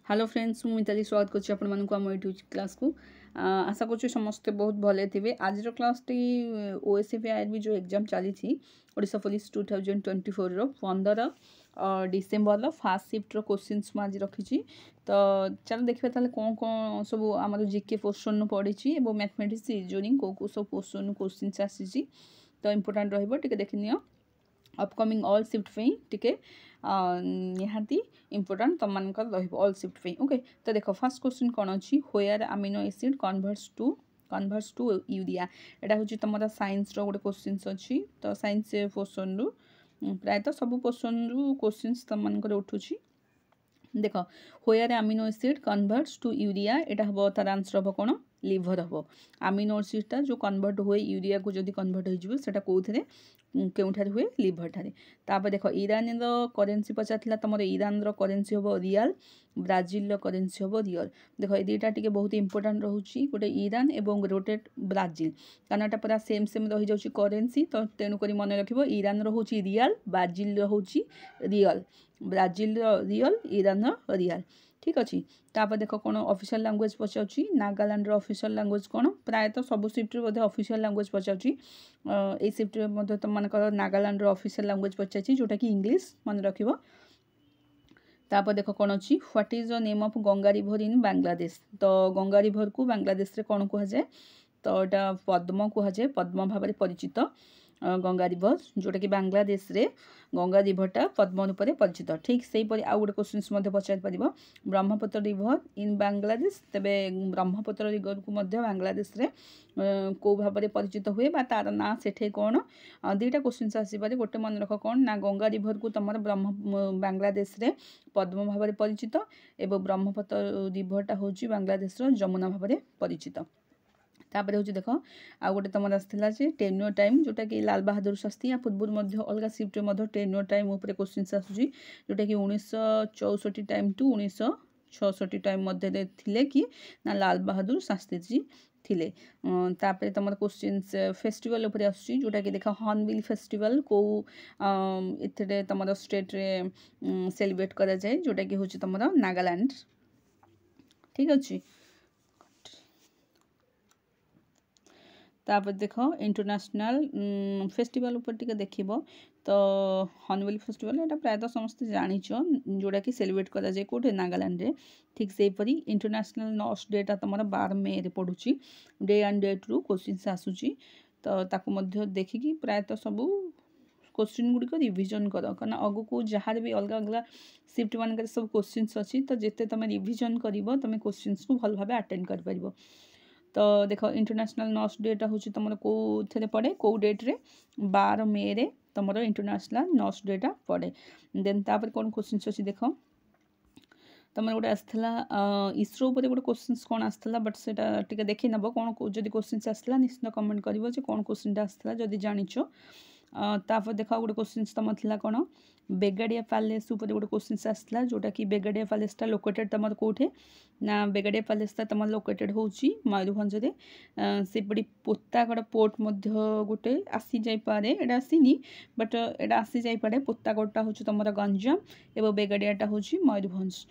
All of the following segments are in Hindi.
हेलो फ्रेंड्स मु मिताली स्वागत करछि आपण मानकु हम यूट्यूब क्लास को आशा करछि समस्त बहुत भले थिबे। आज रो क्लास टी ओएसएफए आईबी जो एग्जाम चली थी ओडिशा पुलिस 2024 रो 15 डिसेंबर रो फर्स्ट शिफ्ट रो क्वेश्चंस म आज रखी छी। तो चलो देखबे ताले कोन कोन सब हमर जीके क्वेश्चन पड़ी छी एबो मैथमेटिक्स रीजनिंग को सब क्वेश्चंस आसी छी। तो इंपोर्टेंट रहइबो टिके देखनियो अपकमिंग ऑल शिफ्ट पे टिके निहाती इंपोर्टेंट तुम मान ऑल शिफ्ट पे। ओके तो देखो फर्स्ट क्वेश्चन कौन अच्छी where amino acid converts to urea एटा हूँ तुम साइंस रो गोटे क्वेश्चन अच्छी। तो साइंस क्वेश्चन रु प्रायतः सब क्वेश्चन रु क्वेश्चन तुम मान उठू देख where amino acid converts to urea एटा हम तार आंसर हम कौन लिभर हम अमीनो एसिडटा जो कन्वर्ट हुए यूरिया को जब कन्वर्ट हो कौन केउठारे हुए लिभर ठारे। तापर देख ईरान करेन्सी पचार तुम ईरान करेन्सी हम रियल ब्राजिल करेन्सी हम रियल। देख ये दुटा टी बहुत इंपोर्टाट रोचे गोटे ईरान और गोटे ब्राजिल कारण यहाँ पूरा सेम सेम रही जाऊँगी करेन्सी। तो तेणुक मन रख ईरान रोच रियल ब्राजिल रोच रियल ब्राजिल रियल ईरान रियल ठीक अच्छे। तापर देख कौन ऑफिशियल लैंग्वेज पचार नागालैंड ऑफिशियल लैंग्वेज कौन प्रायतः सब शिफ्ट बोधे ऑफिशियल लैंग्वेज पचार ए शिफ्ट तुम मान नागालैंड ऑफिशियल लैंग्वेज पचार जोटा कि इंग्लिश मन रख। तापर देख कौन अच्छी what is the name of Ganga river in Bangladesh. तो गंगा रिवर को बांग्लादेश रे कौन कहुए तो यहाँ पद्म कहुए पद्म भाव में परिचित गंगा रिवर जोटा कि बांग्लादेश रे गंगा रिवरटा पद्म रूप में परिचित। ठीक से आउ गोटे क्वेश्चन पचार पार ब्रह्मपुत्र रिवर इन बांग्लादेश तेबे ब्रह्मपुत्र रिवर को बांग्लादेश रे को भाव में परिचित हुए तार ना से कौन दुईटा क्वेश्चन आसपे गोटे मन रख कौन ना गंगा रिवर को तुम बांग्लादेश रे पद्म भाव में परिचित एवं ब्रह्मपुत्र रिवरटा हूँ बांग्लादेश जमुना भाव में परिचित। तापर हूँ देख आ गए तुम आसाला टेन्योर टाइम जोटा कि लाल बहादुर शास्त्री या पूर्व अलग शिफ्ट टेन्योर टाइम उपर क्वेश्चन आसूँ जोटा कि 1964 टाइम टू 1966 टाइम मध्य थिले कि ना लाल बहादुर शास्त्री जी थिले। तापर तुम क्वेश्चन फेस्टिवल उपर आसूँ जोटा कि देख हॉर्नबिल फेस्टिवल को इथे तुम स्टेट रे सेलिब्रेट करा जाए जोटा कि हूँ तुम नागालैंड ठीक अच्छे। तापर देख इंटरनेशनल फेस्टिवल ऊपर टिके देखिबो तो हॉर्नबिल फेस्टिवल एटा प्रायतः समस्त जानिछ जोटा कि सेलिब्रेट करा जाए कोठे नागालैंड रे। ठीक से परी इंटरनेशनल नर्स डेटा तुम 12 मे रे पडुची डे एंड डेट रु क्वेश्चन आसुची। तो ताकू मध्य देखिकी प्रायतः सब क्वेश्चन गुड़िक रिविजन कर कारण अगु को जहाँ भी अलग अलग शिफ्ट मान सब क्वेश्चन अच्छी। तो जिते तुम रिविजन कर तुम क्वेश्चन को भल भाव अटेंड कर पार। तो देख इंटरनेशनल नर्स डेटा हूँ तुम कौन पड़े कौ डेट रे 12 मे रे तुम इंटरनेशनल नर्स डेटा पड़े। देन तापर कौन क्वेश्चन अच्छी देख तुम गोटे आसाला इसरो उपर गोटे क्वेश्चन कौन आसाला बट से देखी नब कौन जब क्वेश्चन आसाला निश्चित कमेंट कर कौन क्वेश्चन आसाला जदि जानिछ। तापर देख गोटे क्वेश्चन तुम थी कौन बेगाड़िया पैलेस उपर गोटे क्वेश्चन आसाला जोटा कि बेगाड़िया पैलेसटा लोकेटेड तुम कौटे ना बेगाड़िया पैलेसटा तुम लोकेटेड हो मयूरभंज सेपटे पोतागड़ पोर्ट गोटे आसी जापे एटा आसीनी बट एटा आसी जापे पोतागड़टा हूँ तुम गंजाम एवं बेगाड़ियाटा हूँ मयूरभंज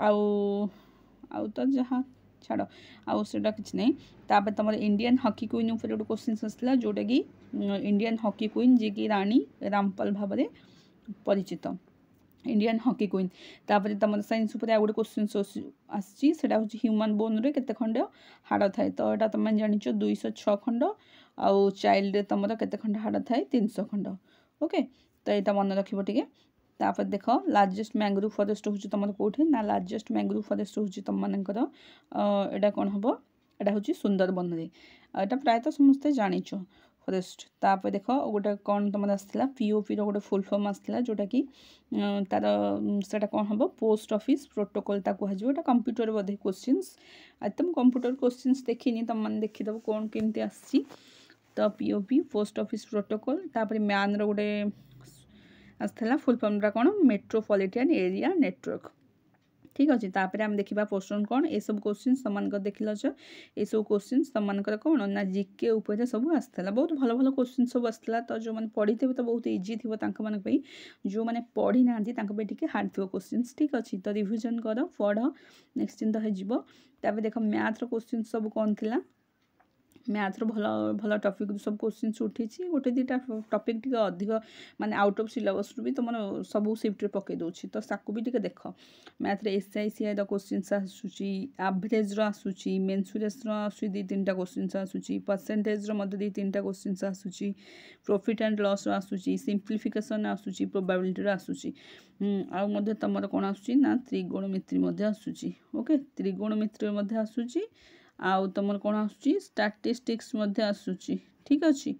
आउ तो जहाँ छाड़ आउ सेटा किसी नहीं। तापर तुम इंडियन हॉकी क्वीन उपर गोटे क्वेश्चन आसाला जोटा कि इंडियन हॉकी क्वीन जी की रानी रामपाल भाव में परिचित इंडियन हॉकी क्वीन। तापर तुम साइंस उपर गोटे क्वेश्चन आसी ह्यूमन बोन रे केते खंड हाड़ थाए। तो यहाँ तुम जानिच 206 खंड आउ चाइल्ड तुम केते खंड हाड़ थाए 300 खंड। ओके तो यहाँ मन रखिबो टिके। तापर देख लार्जेस्ट मैंग्रोव फॉरेस्ट हूँ तुम कौटे ना लार्जेस्ट मैंग्रोव फॉरेस्ट हूँ तुम मानकर एटा कौन हम एटा हूँ सुंदरबन रे एटा प्रायतः समस्ते जानिच फॉरेस्ट। तापर देख गोटे कौन तुम आसाला पीओपी रो गोटे फुल फॉर्म आसाला जोटा कि तार सेटा कौन हम पोस्ट ऑफिस प्रोटोकॉल कहुए कंप्यूटर बोधे क्वेश्चन एकदम कंप्यूटर क्वेश्चन देखनी तुम मैंने देखीदेव कौन केमती आसी। तो पीओपी पोस्ट ऑफिस प्रोटोकॉल तापर मैन रो गोटे आसाला फुल फॉर्मटा कौन मेट्रोपॉलिटन एरिया नेटवर्क ठीक अच्छे तापर आम देखा पोर्सन कौन ये सब क्वेश्चन तुम देखिलच ये सब क्वेश्चन तुम कौन ना जीके उपर सब आसाला बहुत भल भल क्वेश्चन सब आसाला तो जो मैंने पढ़ी थे तो बहुत इजी थी जो मैंने पढ़ी ना टी हार्ड थो क्वेश्चन ठीक अच्छे तो रिविजन कर पढ़ नेक्स्ट दिन तो हो देख मैथ्र क्वेश्चन सब कौन थी मैथ्र भल भल टपिक सब क्वेश्चन उठी गोटे दुटा टपिक टी अधिक माने आउट ऑफ सिलेबस भी तुम सब सिफ्ट पकई दूसरी तो साकू भी देख मैथ्र SICI क्वेश्चन आसूची एवरेज आसूची मेन्सुरेस आसूची दी तीन क्वेश्चन आसूची परसेंटेज दी तीन क्वेश्चन आसूची प्रॉफिट एंड लॉस आसूची सिंप्लिफिकेशन आसूची प्रोबेबिलिटी आसूची आउ तुम कौन आसूची ना त्रिगोणमिति आसूची ओके त्रिगोणमिति आसूची आउ तुम कौन आसूची स्टैटिस्टिक्स आसूची ठीक अच्छे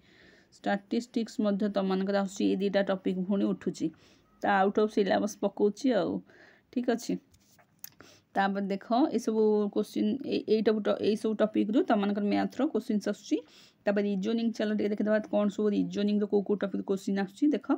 स्टैटिस्टिक्स तुम आसूची ये दुटा टपिक पुणी उठुची तो आउट ऑफ सिलेबस पकाउची आउ ठीक अच्छे तापर देख ये सब क्वेश्चन यही सब टपिक रू तुम मैथ्र क्वेश्चन आसूची तापर रिजनिंग चलो देखा कौन सब रिजनिंग कौ कौ टपिक क्वेश्चन आसूची देख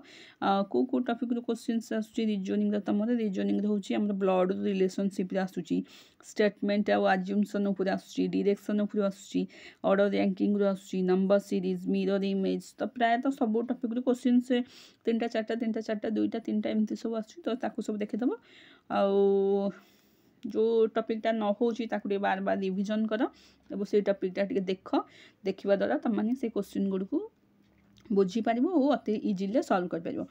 कौ कौ टपिक क्वेश्चन आसूची रिजनिंग तुम रिजनिंग होची हमर ब्लड रिलेशनशिप आसूची स्टेटमेंट आउ अज्यूमसन उपर आसूची डायरेक्शन उपर आसूची ऑर्डर रैंकिंग रू आसूची नंबर सीरीज मिरर इमेज तो प्राय तो सब टपिक क्वेश्चन से तीन चार्टा दुईटा तीन एमती सब आसूची तो ताकू सब देखिदेव आउ जो टपिकटा न हो बार बार रिविजन कर और से टपिकटा देख देखा द्वारा तुम मैंने से क्वेश्चन गुड़ को बुझीपार और अति इजिली सल्व कर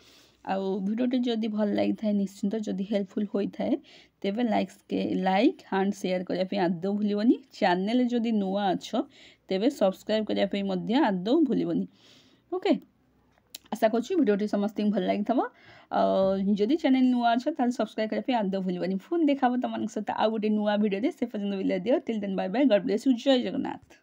आउ भिडियोटी जदि भल लगी था निश्चिंत जदि हेल्पफुल होता है तेरे लाइक एंड शेयर करने आदौ भूलनी चैनल जदि नुआ अच्छ तेरे सब्सक्राइब करने आदौ भूलनी ओके आशा करूँ भिडियोटी समस्त भल लगी था जदि चैनल नुआ अच्छ ताल सब्सक्राइब करने आदौ भूलनी फोन देखा तुम सहित आउ गोटे नुआ भिडियो से पर्यटन विले दियो till then bye bye God bless you जय जगन्नाथ।